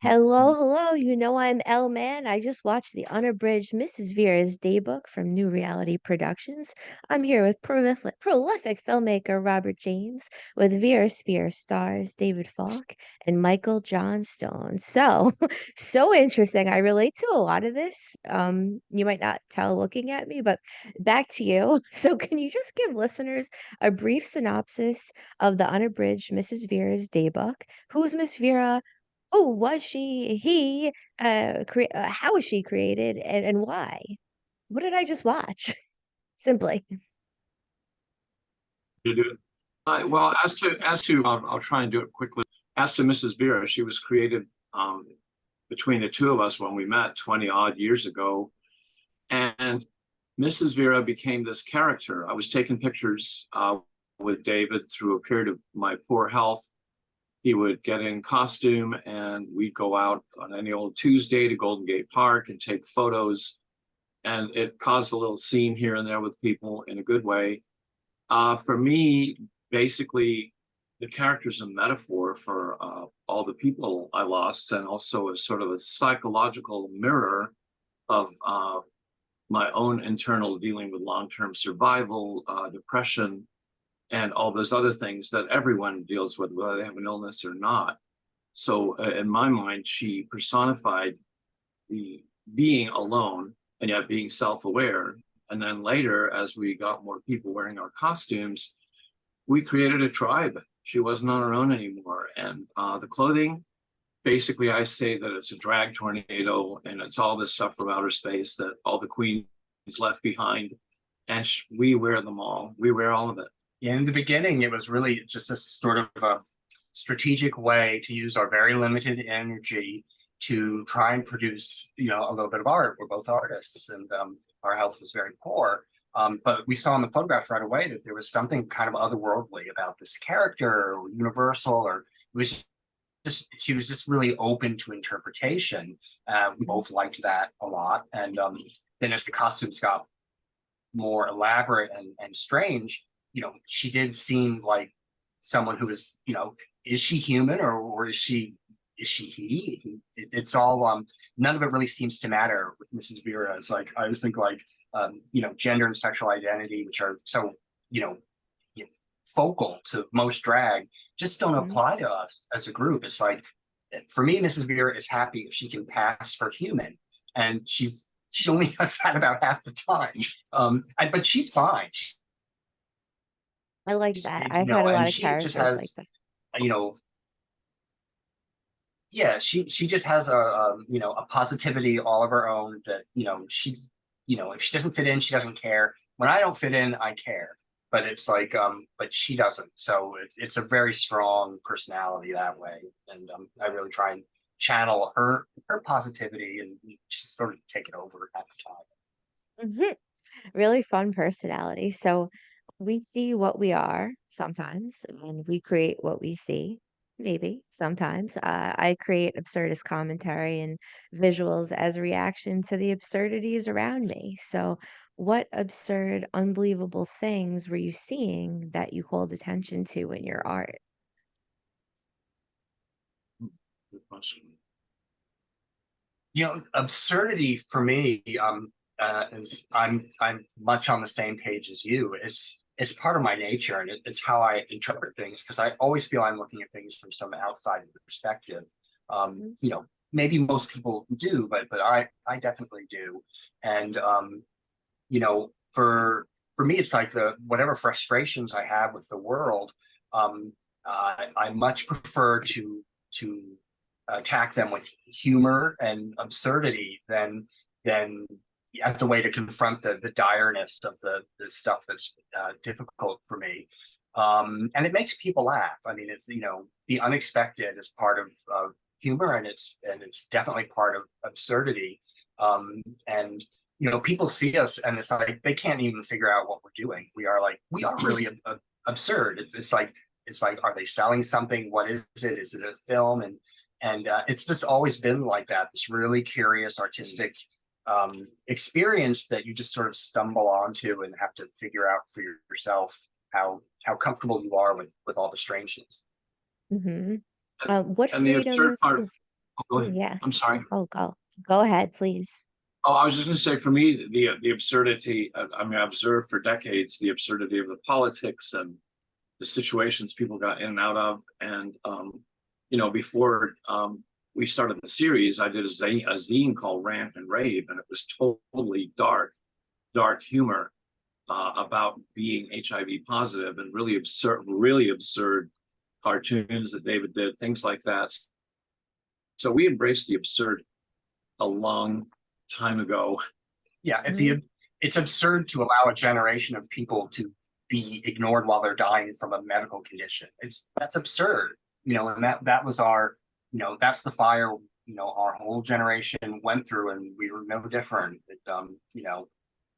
Hello, hello. You know I'm L Man. I just watched the unabridged Mrs. Vera's Daybook from New Reality Productions. I'm here with prolific filmmaker Robert James, with Vera Spear stars David Falk and Michael Johnstone. So, so interesting. I relate to a lot of this. You might not tell looking at me, but back to you. So, can you just give listeners a brief synopsis of the unabridged Mrs. Vera's Daybook? Who's Miss Vera? Who was she? How was she created and why? What did I just watch? Simply. To do it. Well, as to I'll try and do it quickly. As to Mrs. Vera, she was created between the two of us when we met 20 odd years ago, and Mrs. Vera became this character. I was taking pictures with David through a period of my poor health. He would get in costume, and we'd go out on any old Tuesday to Golden Gate Park and take photos. And it caused a little scene here and there with people in a good way. For me, basically, the character's a metaphor for all the people I lost, and also a sort of a psychological mirror of my own internal dealing with long-term survival, depression, and all those other things that everyone deals with, whether they have an illness or not. So, in my mind, she personified the being alone and yet being self-aware. And then later, as we got more people wearing our costumes, we created a tribe. She wasn't on her own anymore. And the clothing, basically, I say that it's a drag tornado, and it's all this stuff from outer space that all the queens left behind. And we wear them all. We wear all of it. In the beginning, it was really just a sort of a strategic way to use our very limited energy to try and produce, a little bit of art. We're both artists, and our health was very poor. But we saw in the photograph right away that there was something kind of otherworldly about this character, or universal, or it was she was just really open to interpretation. We both liked that a lot. And then as the costumes got more elaborate and strange, she did seem like someone who is, is she human, or is she he? It's all none of it really seems to matter with Mrs. Vera. It's like I always think like gender and sexual identity, which are so focal to most drag, just don't apply to us as a group. It's like, for me, Mrs. Vera is happy if she can pass for human, and she only does that about half the time. But she's fine. I like that. I've had a lot And of she just characters like has, that. Yeah, she just has a positivity all of her own that she's if she doesn't fit in, she doesn't care. When I don't fit in, I care. But it's like but she doesn't. So it's a very strong personality that way, and I really try and channel her positivity, and just sort of take it over at the time. Mhm. Really fun personality. So we see what we are sometimes, and we create what we see. Maybe sometimes. I create absurdist commentary and visuals as a reaction to the absurdities around me. So, what absurd, unbelievable things were you seeing that you called attention to in your art? Good question. Absurdity for me is I'm much on the same page as you. It's part of my nature, and it's how I interpret things, because I always feel I'm looking at things from some outside perspective. Mhm. Maybe most people do, but I definitely do. And for me, it's like the whatever frustrations I have with the world, I much prefer to attack them with humor and absurdity than as a way to confront the direness of the stuff that's difficult for me. And it makes people laugh. I mean, it's the unexpected is part of humor, and it's definitely part of absurdity. And people see us, and it's like they can't even figure out what we're doing. We are really absurd. It's like, are they selling something? What is it? Is it a film? And it's just always been like that. This really curious, artistic experience that you just sort of stumble onto and have to figure out for yourself how comfortable you are with all the strangeness. Mm-hmm. And, What and the absurd freedoms? part, Oh, go Oh, ahead. yeah. I'm sorry. Oh, go ahead, please. Oh, I was just going to say, for me, the absurdity. I mean, I observed for decades the absurdity of the politics and the situations people got in and out of. And before we started the series, I did a zine called Rant and Rave, and it was totally dark humor about being HIV positive, and really absurd cartoons that David did, things like that. So we embraced the absurd a long time ago. Yeah, Mhm. it's absurd to allow a generation of people to be ignored while they're dying from a medical condition. That's absurd, and that was that's the fire, our whole generation went through, and we were no different.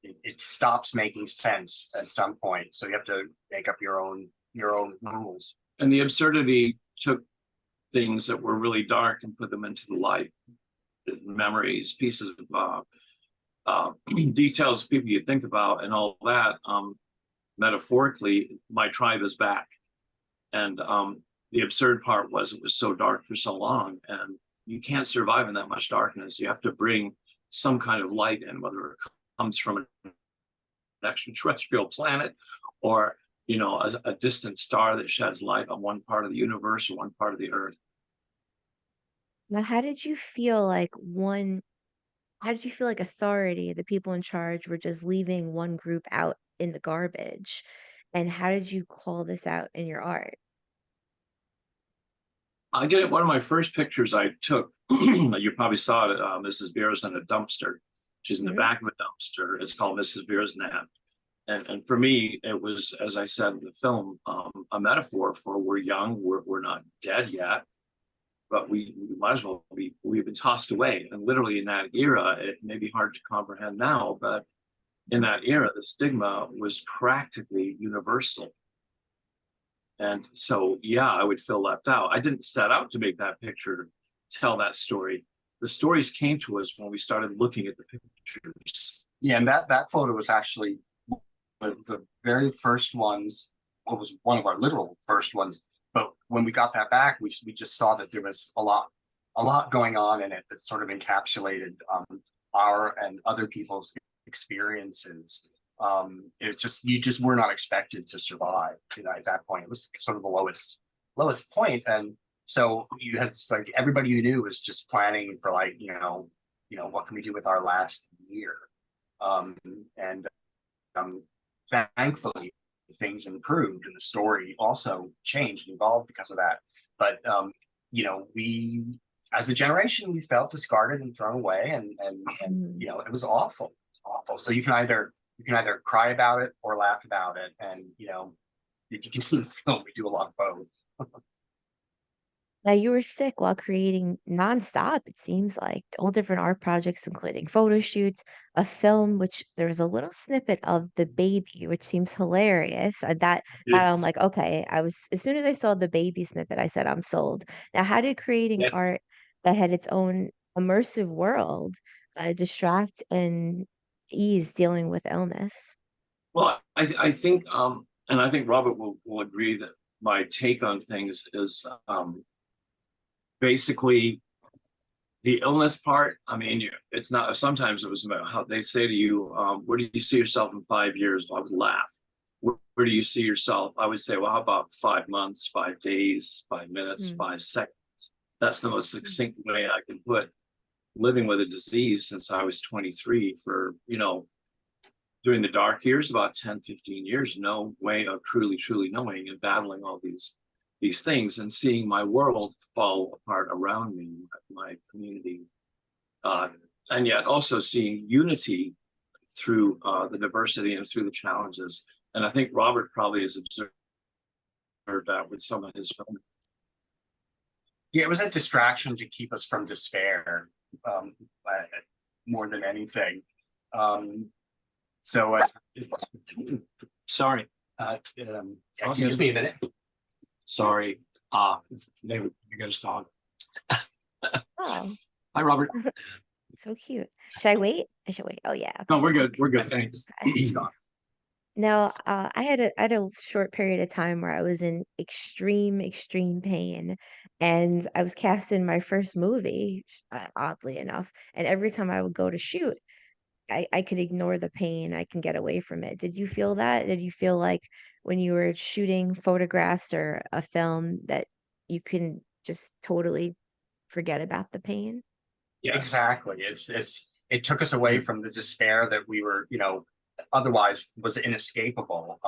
It stops making sense at some point, so you have to make up your own rules. And the absurdity took things that were really dark and put them into the light. Memories, pieces of details people you think about, and all that. Metaphorically, my tribe is back, and the absurd part was it was so dark for so long, and you can't survive in that much darkness. You have to bring some kind of light in, whether it comes from an extraterrestrial planet, or a distant star that sheds light on one part of the universe or one part of the earth. Now, how did you feel like authority, the people in charge, were just leaving one group out in the garbage? And how did you call this out in your art? I did it. One of my first pictures I took, you probably saw it. Mrs. Vera's in a dumpster. She's in the Mhm. back of a dumpster. It's called Mrs. Vera's nap. And for me, it was, as I said in the film, a metaphor for we're young, we're not dead yet, but we might as well be. We've been tossed away. And literally in that era, it may be hard to comprehend now, but in that era, the stigma was practically universal. And so, yeah, I would feel left out. I didn't set out to make that picture, tell that story. The stories came to us when we started looking at the pictures. Yeah, and that photo was actually the very first ones. What was one of our literal first ones. But when we got that back, we just saw that there was a lot going on in it that sort of encapsulated our and other people's experiences. It just you just were not expected to survive. At that point, it was sort of the lowest point, and so you had like everybody you knew was just planning for like what can we do with our last year, and um, thankfully things improved and the story also changed and evolved because of that. But we as a generation we felt discarded and thrown away, and Mm. it was awful. So you can either cry about it or laugh about it, and if you can see the film, we do a lot of both. Now you were sick while creating nonstop, it seems like, all different art projects, including photo shoots, a film, which there was a little snippet of the baby, which seems hilarious. That I'm It's, like, okay, as soon as I saw the baby snippet, I said, I'm sold. Now, how did creating yeah. art that had its own immersive world distract and ease dealing with illness? Well, I think, and I think Robert will agree that my take on things is basically the illness part. I mean, it's not. Sometimes it was about how they say to you, "Where do you see yourself in 5 years?" I would laugh. Where do you see yourself? I would say, "Well, how about 5 months, 5 days, 5 minutes, Mm. 5 seconds?" That's the most succinct way I can put living with a disease since I was 23 for during the dark years, about 10, 15 years, no way of truly knowing, and battling all these things, and seeing my world fall apart around me, my community, uh, and yet also seeing unity through the diversity and through the challenges. And I think Robert probably has observed that with some of his films. Yeah, it was a distraction to keep us from despair, um, uh, more than anything. Um, so, Sorry, excuse me a minute. sorry. You got his dog. Oh, Hi, Robert. so cute. Should I wait? I should wait. Oh, yeah. No, Okay. we're good. We're good. Thanks. Okay. He's gone. Now, I had a short period of time where I was in extreme, extreme pain, and I was cast in my first movie, oddly enough. And every time I would go to shoot, I could ignore the pain. I can get away from it. Did you feel that? Did you feel like when you were shooting photographs or a film that you can just totally forget about the pain? Yes. Exactly. It took us away from the despair that we were, otherwise was inescapable.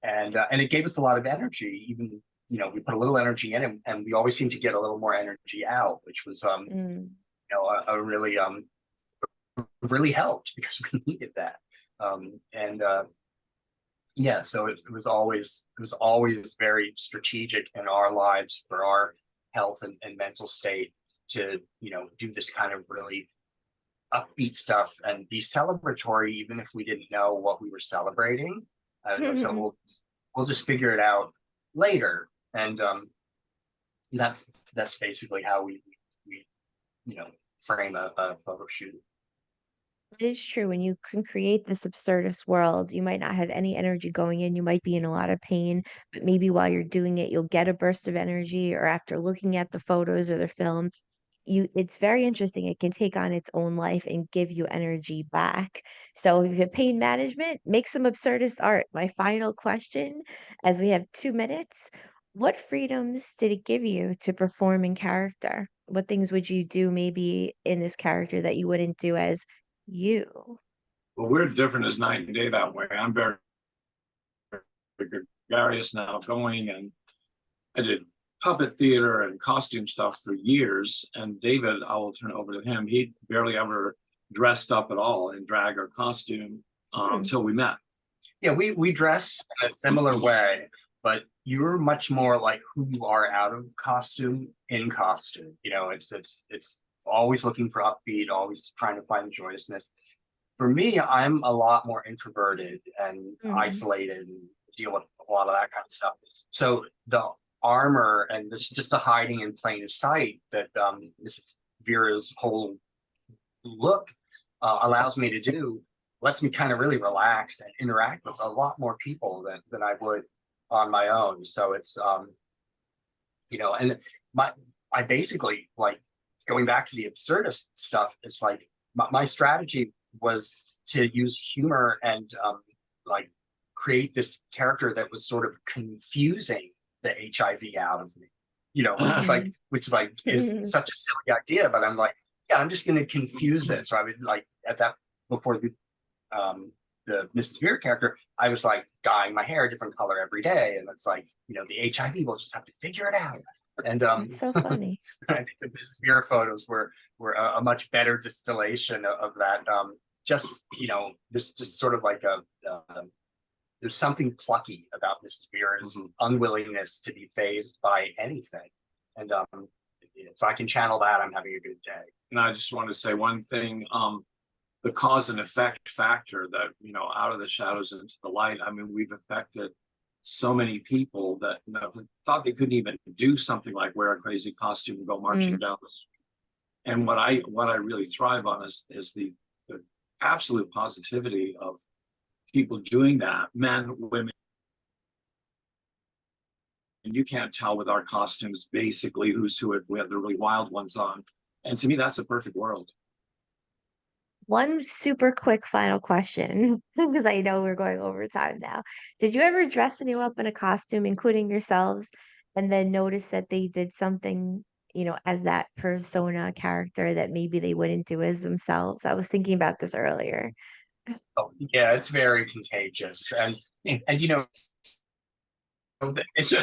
And it gave us a lot of energy. Even, we put a little energy in, and we always seemed to get a little more energy out, which was, Mm. a really helped because we needed that. And Yeah, so it was always very strategic in our lives for our health and mental state to do this kind of really upbeat stuff and be celebratory, even if we didn't know what we were celebrating. So we'll just figure it out later, and that's basically how we frame a photo shoot. It is true. When you can create this absurdist world, you might not have any energy going in. You might be in a lot of pain, but maybe while you're doing it, you'll get a burst of energy, or after looking at the photos or the film, it's very interesting. It can take on its own life and give you energy back. So if you have pain management, make some absurdist art. My final question, as we have 2 minutes, what freedoms did it give you to perform in character? What things would you do maybe in this character that you wouldn't do as you? Well, we're different as night and day that way. I'm very gregarious now, going, and I did puppet theater and costume stuff for years. And David, I will turn it over to him. He barely ever dressed up at all in drag or costume Hmm. until we met. Yeah, we dress in a similar way, but you're much more like who you are out of costume in costume. It's always looking for upbeat, always trying to find joyousness. For me, I'm a lot more introverted and Hmm. isolated and deal with a lot of that kind of stuff. So the armor and just the hiding in plain sight that Mrs. Vera's whole look allows me to do lets me kind of really relax and interact with a lot more people than I would on my own. So it's and my I basically like going back to the absurdist stuff. It's like my strategy was to use humor and like create this character that was sort of confusing the HIV out of me. Hmm. Which is such a silly idea, but I'm like, yeah, I'm just going to confuse it. So I would like at that before the Mrs. Vera character, I was like dyeing my hair a different color every day, and it's like the HIV will just have to figure it out. And That's so funny. I think the Mrs. Vera photos were a much better distillation of that. Just there's just sort of like there's something plucky about Mrs. Vera's unwillingness to be phased by anything, and if I can channel that, I'm having a good day. And I just want to say one thing. The cause and effect factor that, out of the shadows into the light. I mean, we've affected so many people that thought they couldn't even do something like wear a crazy costume and go marching Mm. down the street. And what I really thrive on is the absolute positivity of people doing that, men, women. And you can't tell with our costumes basically who's who if we have the really wild ones on. And to me, that's a perfect world. One super quick final question, because I know we're going over time now. Did you ever dress anyone up in a costume, including yourselves, and then notice that they did something, as that persona character that maybe they wouldn't do as themselves? I was thinking about this earlier. Oh, yeah, it's very contagious, and if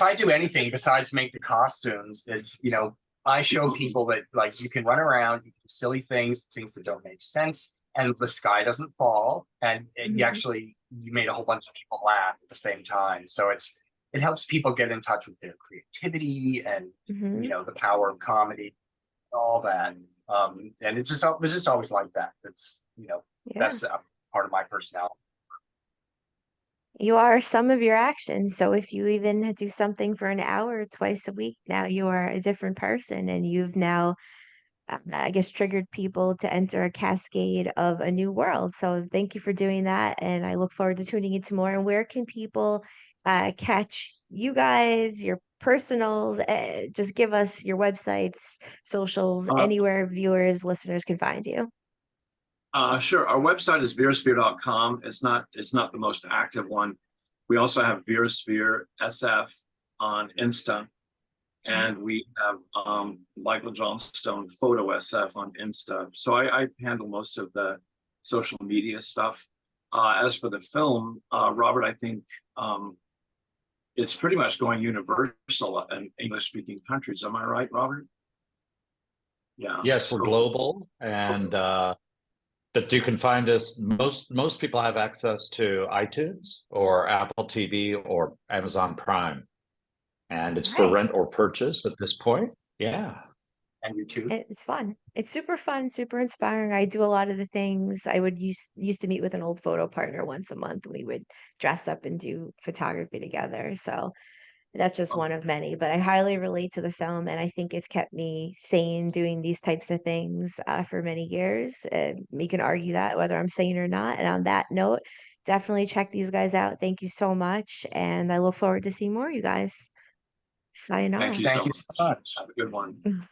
I do anything besides make the costumes, it's I show people that like you can run around, you can do silly things that don't make sense, and the sky doesn't fall, and Mhm. you made a whole bunch of people laugh at the same time. So it helps people get in touch with their creativity and Mhm. the power of comedy, all that. And it's just always like that. It's Yeah. that's part of my personality. You are some of your actions. So if you even do something for an hour twice a week, now you are a different person and you've now I guess triggered people to enter a cascade of a new world. So thank you for doing that, and I look forward to tuning into more. And where can people catch you guys, your personals? Just give us your websites, socials, Uh, anywhere viewers, listeners can find you. Sure. Our website is verasphere.com. It's not the most active one. We also have Verasphere SF on Insta, and we have Michael Johnstone Photo SF on Insta. So I handle most of the social media stuff. As for the film, Robert, I think it's pretty much going universal in English-speaking countries. Am I right, Robert? Yeah. Yes, we're So, global, and but you can find us. Most people have access to iTunes or Apple TV or Amazon Prime, and it's for Right. rent or purchase at this point. Yeah. And YouTube. It's fun. It's super fun, super inspiring. I do a lot of the things. I would used to meet with an old photo partner once a month. We would dress up and do photography together. So that's just one of many, but I highly relate to the film, and I think it's kept me sane doing these types of things for many years. We can argue that whether I'm sane or not. And on that note, definitely check these guys out. Thank you so much, and I look forward to seeing more of you guys. thank Sayonara. you Thank so you much. so much. Have a good one. Thank